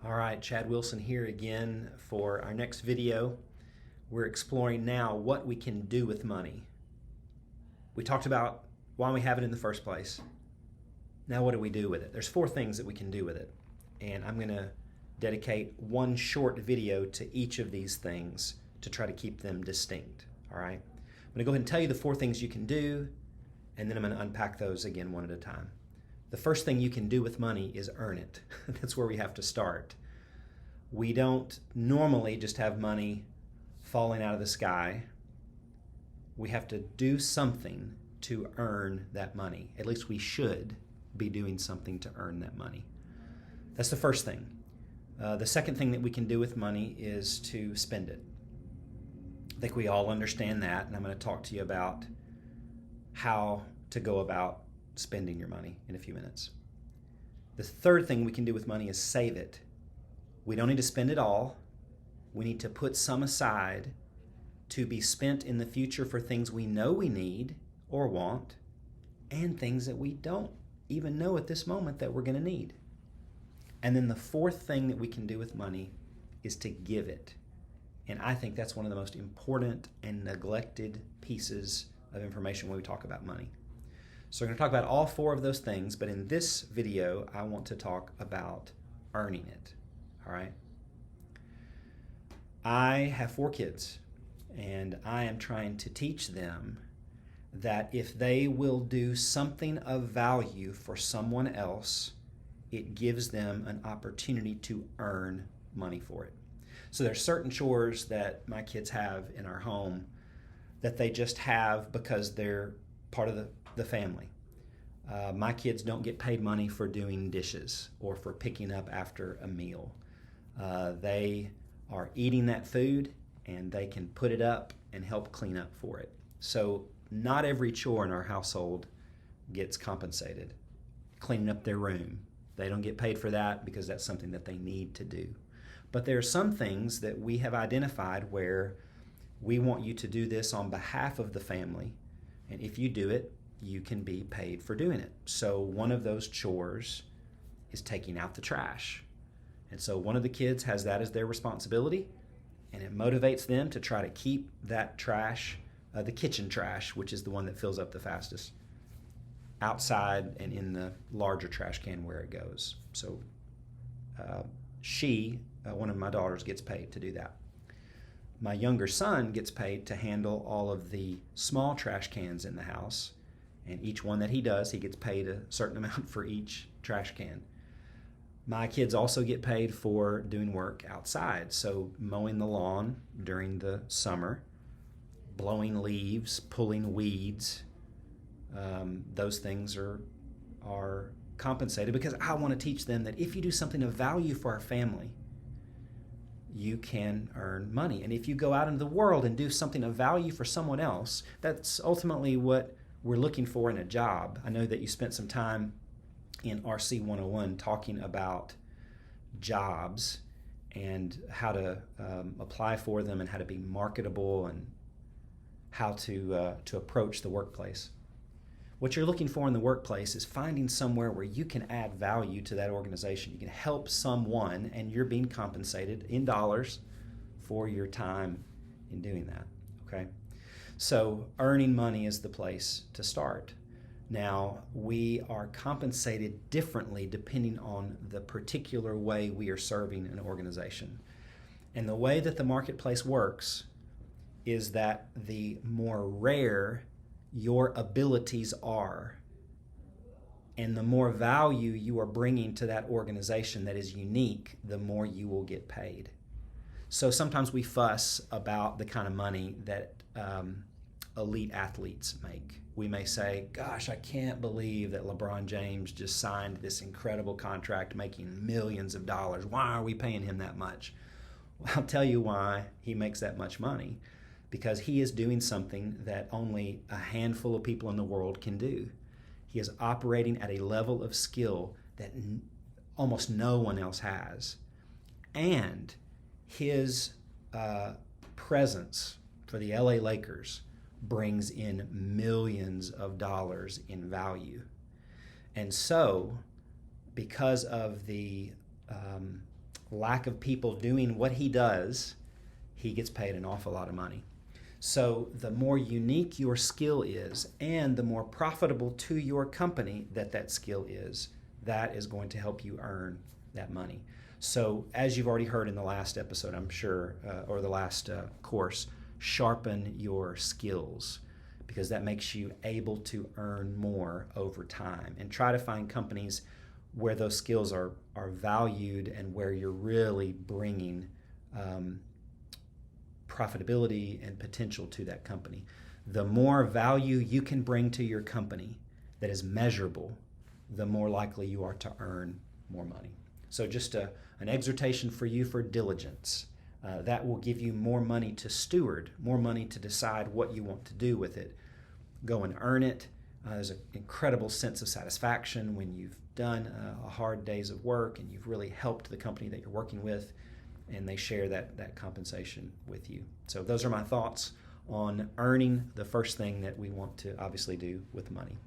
All right, Chad Wilson here again for our next video. We're exploring now what we can do with money. We talked about why we have it in the first place. Now what do we do with it? There's four things that we can do with it. And I'm going to dedicate one short video to each of these things to try to keep them distinct. All right? I'm going to go ahead and tell you the four things you can do, and then I'm going to unpack those again one at a time. The first thing you can do with money is earn it. That's where we have to start. We don't normally just have money falling out of the sky. We have to do something to earn that money. At least we should be doing something to earn that money. That's the first thing. The second thing that we can do with money is to spend it. I think we all understand that, and I'm going to talk to you about how to go about spending your money in a few minutes. The third thing we can do with money is save it. We don't need to spend it all. We need to put some aside to be spent in the future for things we know we need or want, and things that we don't even know at this moment that we're going to need. And then the fourth thing that we can do with money is to give it. And I think that's one of the most important and neglected pieces of information when we talk about money. So we're going to talk about all four of those things, but in this video, I want to talk about earning it. All right? I have 4 kids, and I am trying to teach them that if they will do something of value for someone else, it gives them an opportunity to earn money for it. So there's certain chores that my kids have in our home that they just have because they're part of the family. My kids don't get paid money for doing dishes or for picking up after a meal. They are eating that food, and they can put it up and help clean up for it. So not every chore in our household gets compensated. Cleaning up their room, they don't get paid for that because that's something that they need to do. But there are some things that we have identified where we want you to do this on behalf of the family, and if you do it, you can be paid for doing it. So one of those chores is taking out the trash. And so one of the kids has that as their responsibility, and it motivates them to try to keep that trash, the kitchen trash, which is the one that fills up the fastest, outside and in the larger trash can where it goes. So one of my daughters, gets paid to do that. My younger son gets paid to handle all of the small trash cans in the house, and each one that he does, he gets paid a certain amount for each trash can. My kids also get paid for doing work outside, so mowing the lawn during the summer, blowing leaves, pulling weeds. Those things are compensated because I want to teach them that if you do something of value for our family, you can earn money. And if you go out into the world and do something of value for someone else, that's ultimately what we're looking for in a job. I know that you spent some time in RC 101 talking about jobs and how to apply for them and how to be marketable and how to approach the workplace. What you're looking for in the workplace is finding somewhere where you can add value to that organization. You can help someone, and you're being compensated in dollars for your time in doing that, okay? So earning money is the place to start. Now, we are compensated differently depending on the particular way we are serving an organization. And the way that the marketplace works is that the more rare your abilities are, and the more value you are bringing to that organization that is unique, the more you will get paid. So sometimes we fuss about the kind of money that elite athletes make. We may say, gosh, I can't believe that LeBron James just signed this incredible contract making millions of dollars. Why are we paying him that much? Well, I'll tell you why he makes that much money. Because he is doing something that only a handful of people in the world can do. He is operating at a level of skill that almost no one else has. And his presence for the LA Lakers brings in millions of dollars in value. And so, because of the lack of people doing what he does, he gets paid an awful lot of money. So the more unique your skill is and the more profitable to your company that skill is, that is going to help you earn that money. So as you've already heard in the last episode, I'm sure, or the last course, sharpen your skills, because that makes you able to earn more over time. And try to find companies where those skills are valued and where you're really bringing profitability and potential to that company. The more value you can bring to your company that is measurable, the more likely you are to earn more money. So just an exhortation for you for diligence. That will give you more money to steward, more money to decide what you want to do with it. Go and earn it. There's an incredible sense of satisfaction when you've done a hard days of work and you've really helped the company that you're working with, and they share that compensation with you. So those are my thoughts on earning, the first thing that we want to obviously do with money.